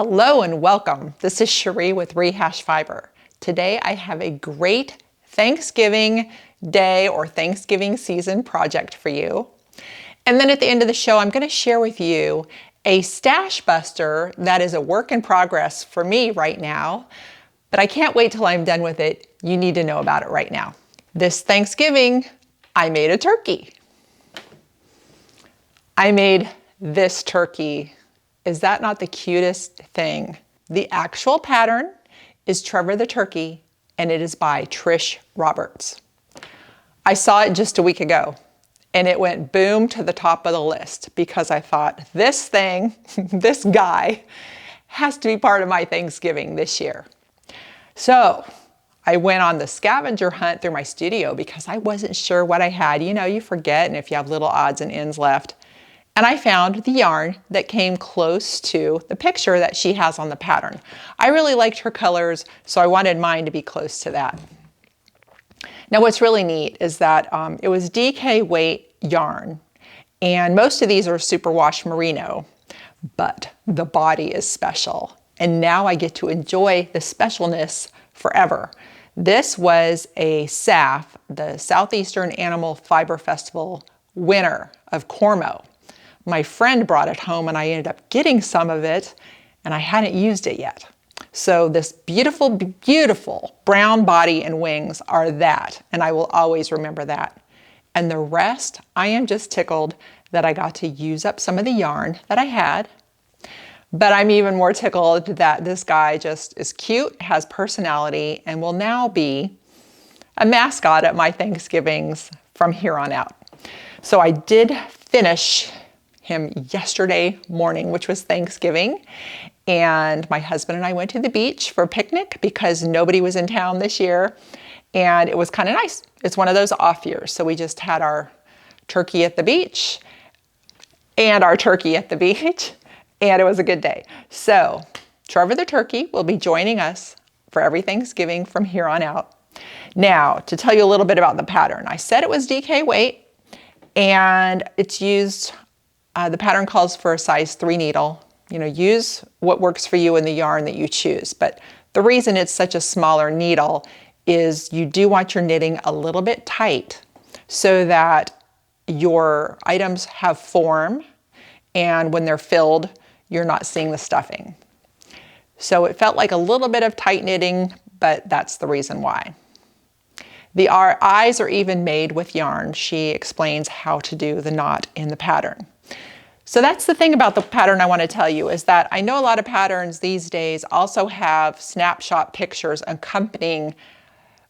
Hello and welcome. This is Cherie with Rehash Fiber. Today I have a great Thanksgiving Day or Thanksgiving season project for you. And then at the end of the show, I'm going to share with you a stash buster that is a work in progress for me right now, but I can't wait till I'm done with it. You need to know about it right now. This Thanksgiving, I made a turkey. I made this turkey. Is that not the cutest thing? The actual pattern is Trevor the Turkey, and it is by Trish Roberts. I saw it just a week ago, and it went boom to the top of the list because I thought, this thing, this guy, has to be part of my Thanksgiving this year. So I went on the scavenger hunt through my studio because I wasn't sure what I had. You know, you forget, and if you have little odds and ends left. And I found the yarn that came close to the picture that she has on the pattern. I really liked her colors, so I wanted mine to be close to that. Now what's really neat is that it was DK weight yarn, and most of these are superwash merino, but the body is special. And now I get to enjoy the specialness forever. This was a SAF, the Southeastern Animal Fiber Festival winner of Cormo. My friend brought it home and I ended up getting some of it, and I hadn't used it yet. So this beautiful, beautiful brown body and wings are that, and I will always remember that. And the rest, I am just tickled that I got to use up some of the yarn that I had, but I'm even more tickled that this guy just is cute, has personality, and will now be a mascot at my Thanksgivings from here on out. So I did finish him yesterday morning, which was Thanksgiving, and my husband and I went to the beach for a picnic because nobody was in town this year, and it was kind of nice. It's one of those off years, so we just had our turkey at the beach and our turkey at the beach, and it was a good day. So Trevor the Turkey will be joining us for every Thanksgiving from here on out. Now, to tell you a little bit about the pattern, I said it was DK weight, and it's used the pattern calls for a size 3 needle. You know, use what works for you in the yarn that you choose. But the reason it's such a smaller needle is you do want your knitting a little bit tight so that your items have form, and when they're filled, you're not seeing the stuffing. So it felt like a little bit of tight knitting, but that's the reason why. Our eyes are even made with yarn. She explains how to do the knot in the pattern. So that's the thing about the pattern I want to tell you, is that I know a lot of patterns these days also have snapshot pictures accompanying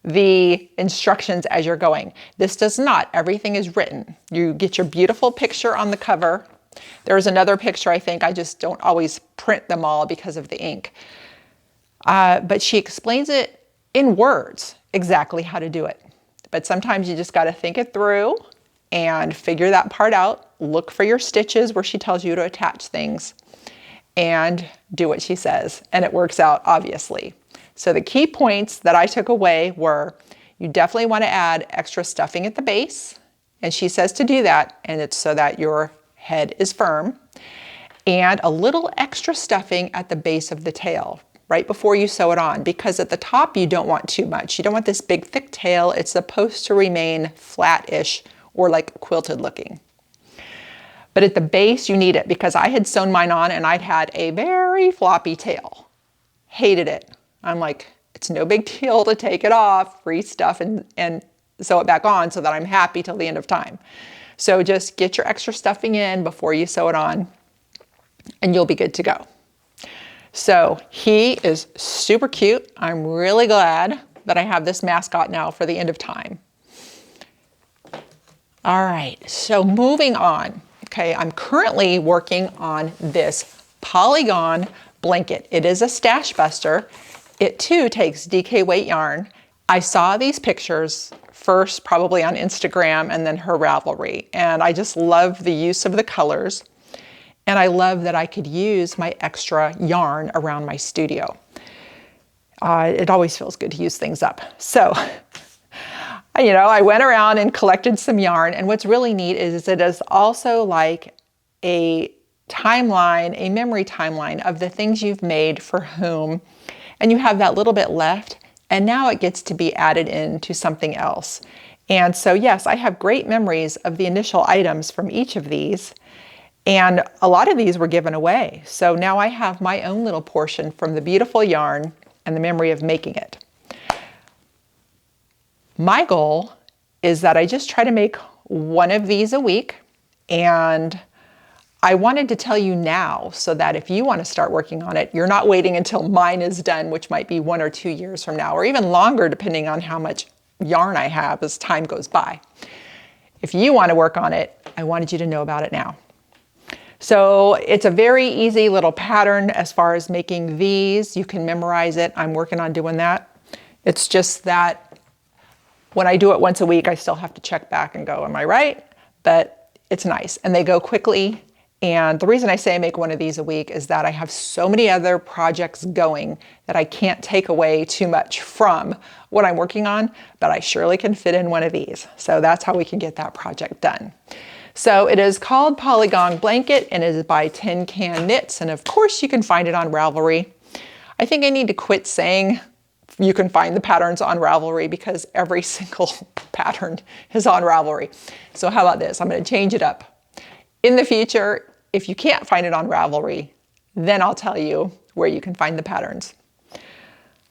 the instructions as you're going. This does not. Everything is written. You get your beautiful picture on the cover. There's another picture, I think. I just don't always print them all because of the ink. But she explains it in words, exactly how to do it. But sometimes you just got to think it through and figure that part out. Look for your stitches where she tells you to attach things and do what she says. And it works out, obviously. So the key points that I took away were, you definitely want to add extra stuffing at the base. And she says to do that, and it's so that your head is firm. And a little extra stuffing at the base of the tail, right before you sew it on, because at the top you don't want too much. You don't want this big thick tail. It's supposed to remain flat-ish or like quilted looking. But at the base you need it, because I had sewn mine on and I'd had a very floppy tail. Hated it. I'm like, it's no big deal to take it off, restuff and sew it back on so that I'm happy till the end of time. So just get your extra stuffing in before you sew it on and you'll be good to go. So he is super cute. I'm really glad that I have this mascot now for the end of time. All right, so moving on. Okay, I'm currently working on this polygon blanket. It is a stash buster. It too takes DK weight yarn. I saw these pictures first probably on Instagram and then her Ravelry, and I just love the use of the colors, and I love that I could use my extra yarn around my studio. It always feels good to use things up. So you know, I went around and collected some yarn, and what's really neat is it is also like a timeline, a memory timeline of the things you've made for whom, and you have that little bit left, and now it gets to be added into something else. And so yes, I have great memories of the initial items from each of these, and a lot of these were given away. So now I have my own little portion from the beautiful yarn and the memory of making it. My goal is that I just try to make one of these a week, and I wanted to tell you now so that if you want to start working on it, you're not waiting until mine is done, which might be 1 or 2 years from now, or even longer depending on how much yarn I have as time goes by. If you want to work on it, I wanted you to know about it now. So it's a very easy little pattern as far as making these. You can memorize it. I'm working on doing that. It's just that when I do it once a week, I still have to check back and go, am I right? But it's nice and they go quickly. And the reason I say I make one of these a week is that I have so many other projects going that I can't take away too much from what I'm working on, but I surely can fit in one of these. So that's how we can get that project done. So it is called Polygon Blanket and it is by Tin Can Knits. And of course you can find it on Ravelry. I think I need to quit saying you can find the patterns on Ravelry because every single pattern is on Ravelry. So how about this? I'm going to change it up. In the future, if you can't find it on Ravelry, then I'll tell you where you can find the patterns.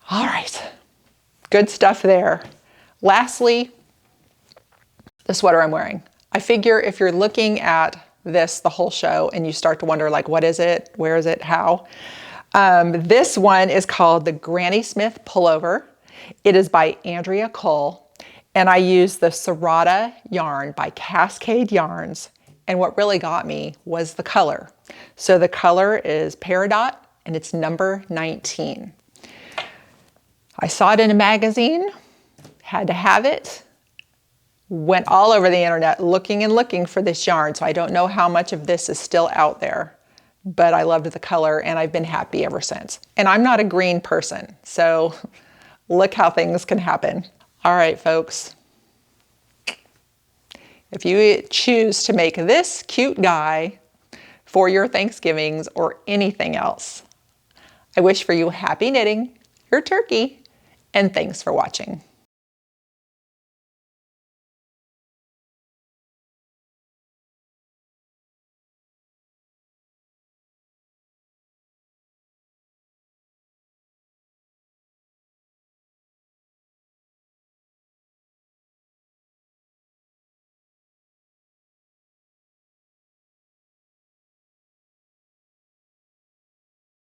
All right, good stuff there. Lastly, the sweater I'm wearing. I figure if you're looking at this the whole show and you start to wonder like, what is it? Where is it? How? This one is called the Granny Smith Pullover. It is by Andrea Cole, and I use the Serrata yarn by Cascade Yarns. And what really got me was the color. So the color is Peridot and it's number 19. I saw it in a magazine, had to have it, went all over the internet looking and looking for this yarn. So I don't know how much of this is still out there, but I loved the color and I've been happy ever since. And I'm not a green person, so look how things can happen. All right, folks. If you choose to make this cute guy for your Thanksgivings or anything else, I wish for you happy knitting, your turkey, and thanks for watching.